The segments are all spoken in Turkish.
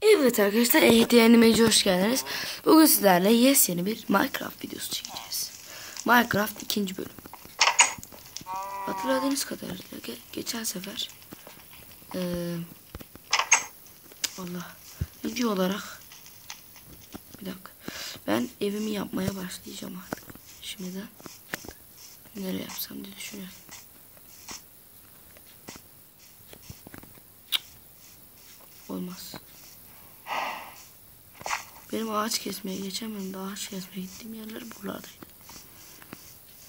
Evet arkadaşlar, EHT hoş geldiniz. Bugün sizlerle yeni bir Minecraft videosu çekeceğiz. Minecraft 2. bölüm. Hatırladığınız kadarıyla geçen sefer Allah video olarak bir dakika, ben evimi yapmaya başlayacağım artık. Şimdiden nereye yapsam diye düşünüyorum. Olmaz. Benim ağaç kesmeye geçemem. Daha ağaç kesmeye gittiğim yerler buralardaydı.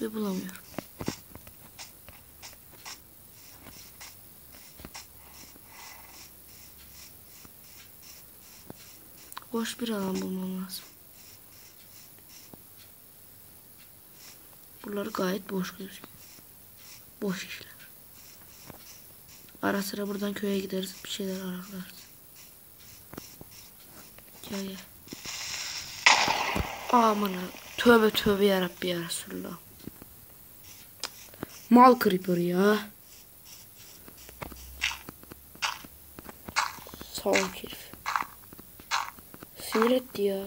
Ve bulamıyorum. Boş bir alan bulmam lazım. Buraları gayet boş gözüküyor. Boş işler. Ara sıra buradan köye gideriz. Bir şeyler ararız. Gel gel. Aman ha. Tövbe tövbe yarabbi ya Resulallah. Mal creeper ya. Salak herif. Sinir etti ya.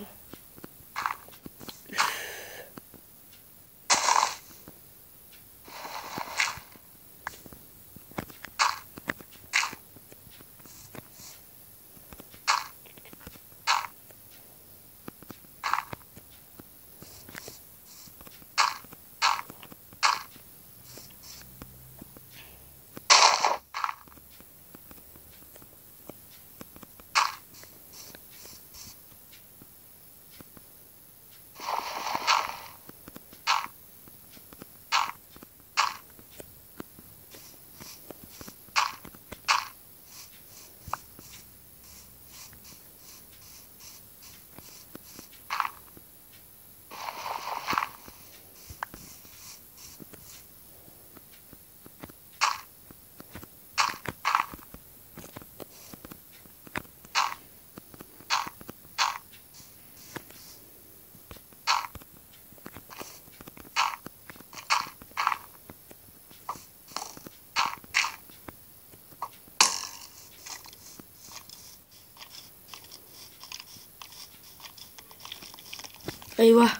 Eyvah.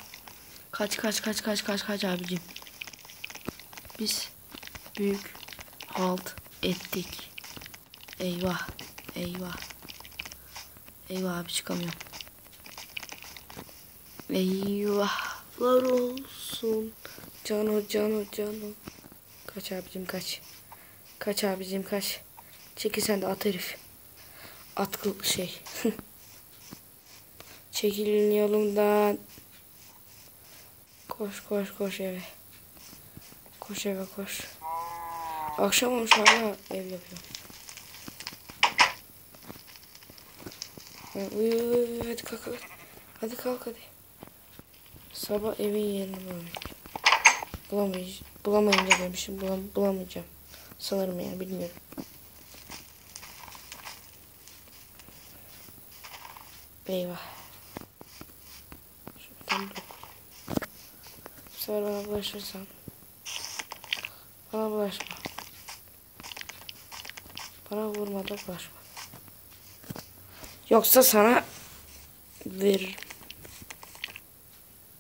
Kaç abicim. Biz büyük halt ettik. Eyvah. Eyvah abi, çıkamıyorum. Eyvahlar olsun. Cano. Kaç abicim kaç. Kaç abicim kaç. Çekil sen de at herif. At kılıklı şey. Çekilin yolumdan. Koş eve. Koş eve koş. Akşam olmuş hala ev yapıyorum. Uyu hadi kalk. Hadi kalk hadi. Sabah evin yerini bulamayınca demişim. Bulamayacağım. Sanırım yani, bilmiyorum. Eyvah. Şuradan bırak. Bu sefer bana bulaşırsan. Bana bulaşma. Bana vurma da bulaşma. Yoksa sana veririm.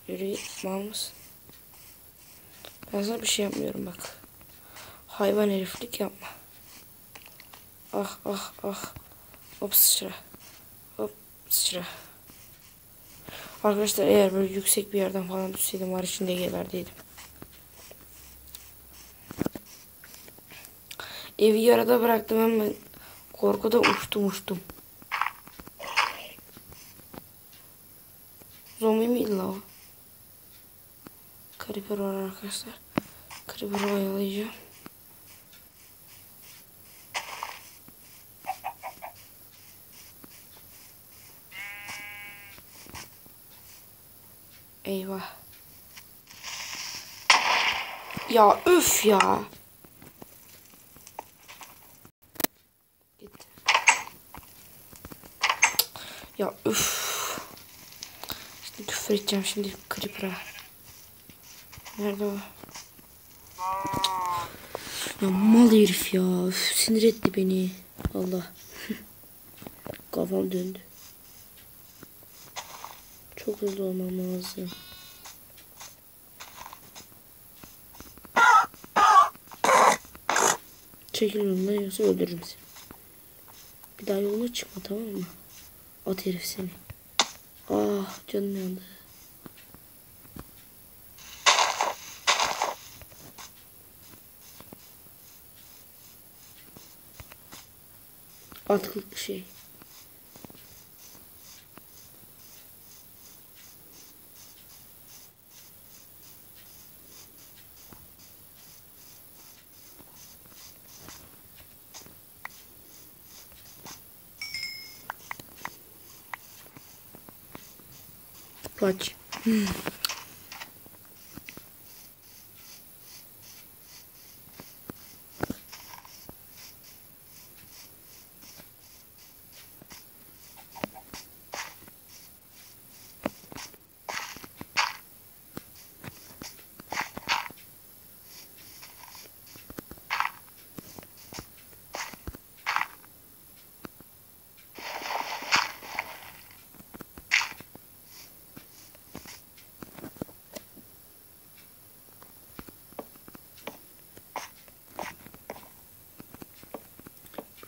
Yürü, mal mısın? Ben sana bir şey yapmıyorum bak. Hayvan heriflik yapma. Ah. Hop sıçra. Arkadaşlar, eğer böyle yüksek bir yerden falan düşseydim var içinde geberdiydim. Evi yarıda bıraktım ama korkuda uçtum. Zombi miydi la o? Creeper var arkadaşlar. Creeper'ı oyalayacağım. Eyvah. Ya üf ya. Git. Ya üf. Şimdi küfür edeceğim şimdi Creeper'a. Nerede o? Ya mal herif ya. Üf, sinir etti beni. Allah. Kafam döndü. Çok hızlı olmam lazım. Çekil yolundan yoksa öldürürüm seni. Bir daha yoluna çıkma, tamam mı? At herif seni. Ah, canım yandı. At şey. Kaç.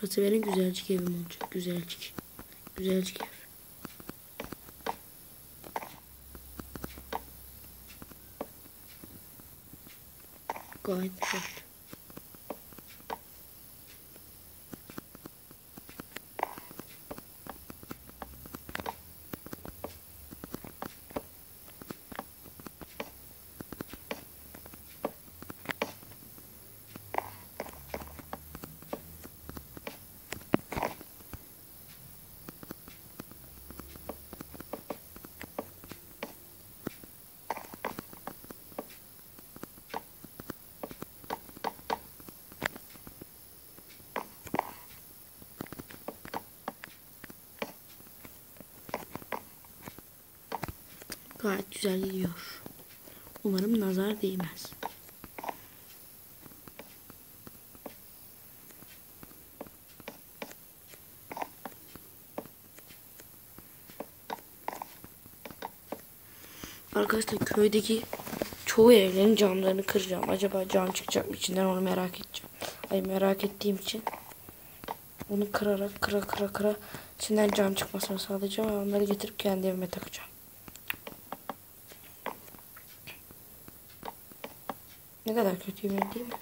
Burası benim güzelcik evim olacak. Güzelcik. Güzelcik ev. Gayet güzel. Gayet güzel gidiyor. Umarım nazar değmez. Arkadaşlar köydeki çoğu evlerin camlarını kıracağım. Acaba cam çıkacak mı içinden, onu merak edeceğim. Ay, merak ettiğim için onu kırarak kıra içinden cam çıkmasını sağlayacağım ve onları getirip kendi evime takacağım. Ne kadar kötüyüm değil mi?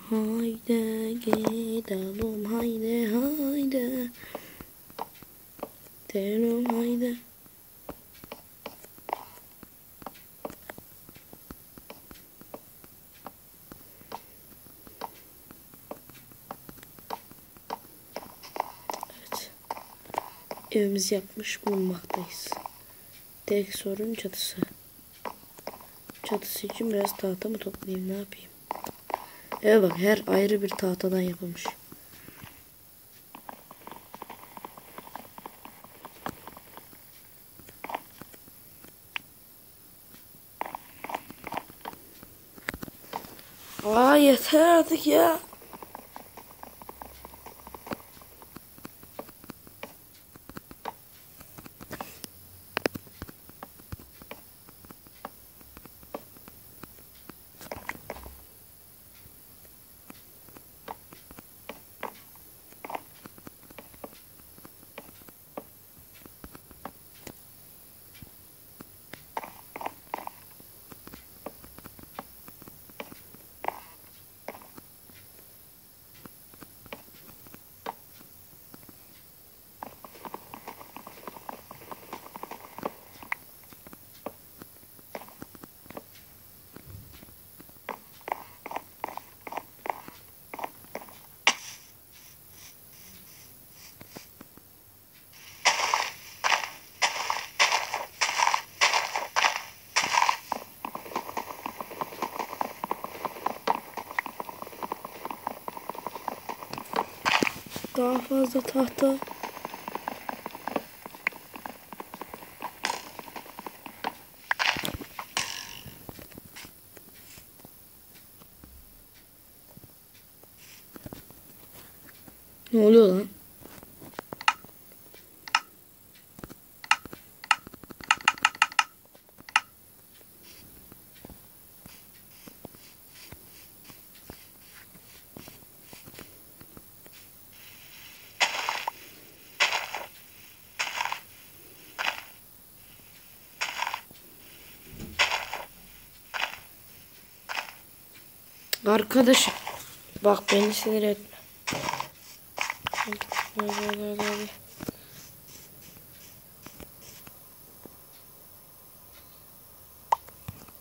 Haydi gidelim, haydi. Gidelim, haydi. Evet. Evimizi yapmış bulunmaktayız. Tek sorun çatısı. Çatısı için biraz tahta mı toplayayım, ne yapayım? Evet bak, her ayrı bir tahtadan yapılmış. Aa, yeter artık ya. Daha fazla tahta. Ne oluyor lan? Arkadaşım bak beni sinir etme. Hadi.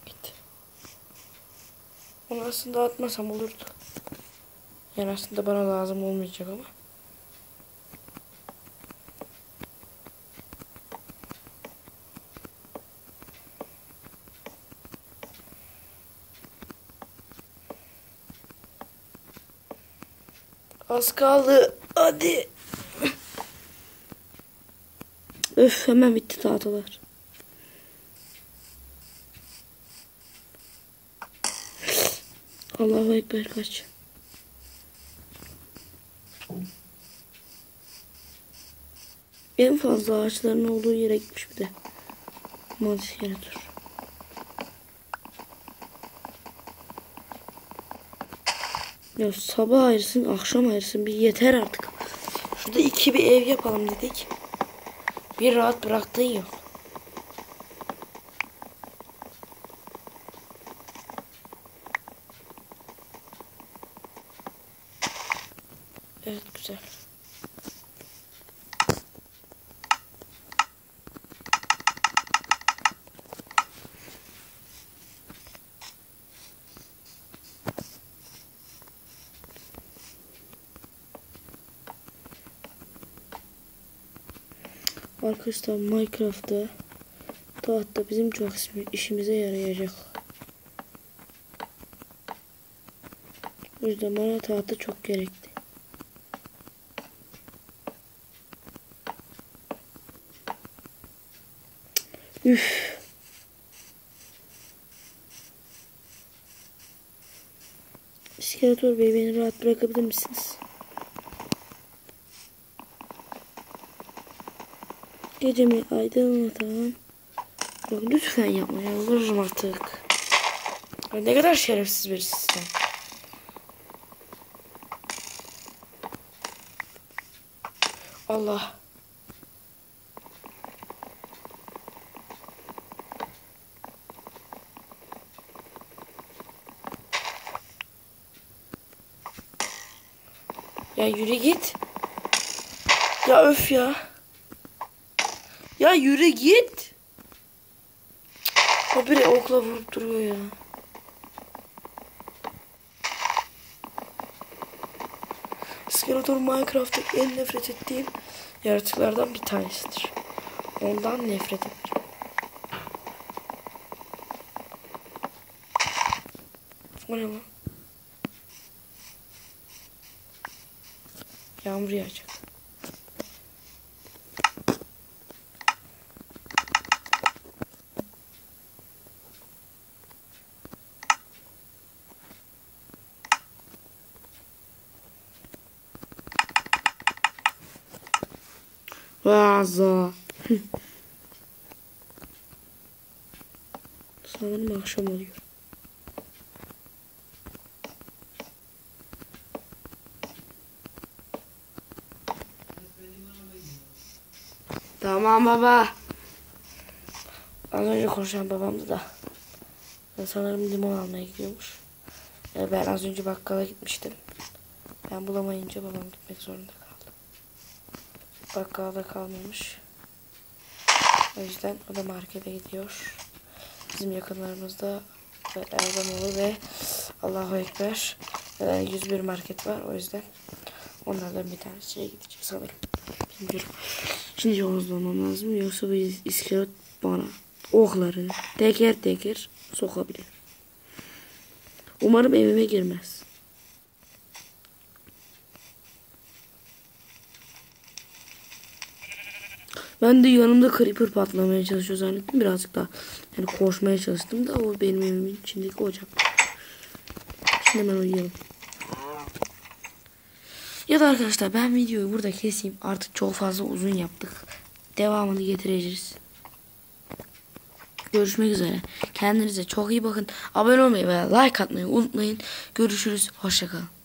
Git. Onu aslında atmasam olurdu. Yani aslında bana lazım olmayacak ama. Az kaldı. Hadi. Öf, hemen bitti tahtalar. Allahu Ekber, kaç. En fazla ağaçların olduğu yere gitmiş bir de. Mantıskeletor. Ya sabah ayrısın, akşam ayrısın, bir yeter artık. Şurada bir ev yapalım dedik. Bir rahat bıraktın yok. Evet, güzel. Arkadaşlar Minecraft'ta tahta bizim çok işimize yarayacak. O yüzden bana tahta çok gerekti. Üf. İskeletor Bey, beni rahat bırakabilir misiniz? Gecemi aydınlatan. Bak lütfen yapma, yalvarırım artık. Ya ne kadar şerefsiz birisisin. Allah. Ya yürü git. Ya öf ya. Ya yürü git. O biri okla vurup duruyor ya. Skeletor Minecraft'ta en nefret ettiğim yaratıklardan bir tanesidir. Ondan nefret ederim. O ne lan? Yağmur yağacak. Vaza. Sanırım akşam oluyor. Tamam baba. Az önce konuşan babamdı da. Ben sanırım limon almaya gidiyormuş. Ben az önce bakkala gitmiştim. Ben bulamayınca babam gitmek zorunda kaldı. Bakkalda kalmamış. O yüzden o da markete gidiyor. Bizim yakınlarımızda Erdoğanlı ve Allahu Ekber 101 market var. O yüzden onlardan bir tanesiye gideceğiz sanırım. Bilmiyorum. Şimdi yolumuzdan lazım. Yoksa bu iskelet bana okları teker teker sokabilir. Umarım evime girmez. Ben de yanımda creeper patlamaya çalışıyor zannettim. Birazcık daha yani koşmaya çalıştım da o benim evimin içindeki ocak. Şimdi hemen uyuyalım. Ya da arkadaşlar ben videoyu burada keseyim. Artık çok fazla uzun yaptık. Devamını getireceğiz. Görüşmek üzere. Kendinize çok iyi bakın. Abone olmayı veya like atmayı unutmayın. Görüşürüz. Hoşça kalın.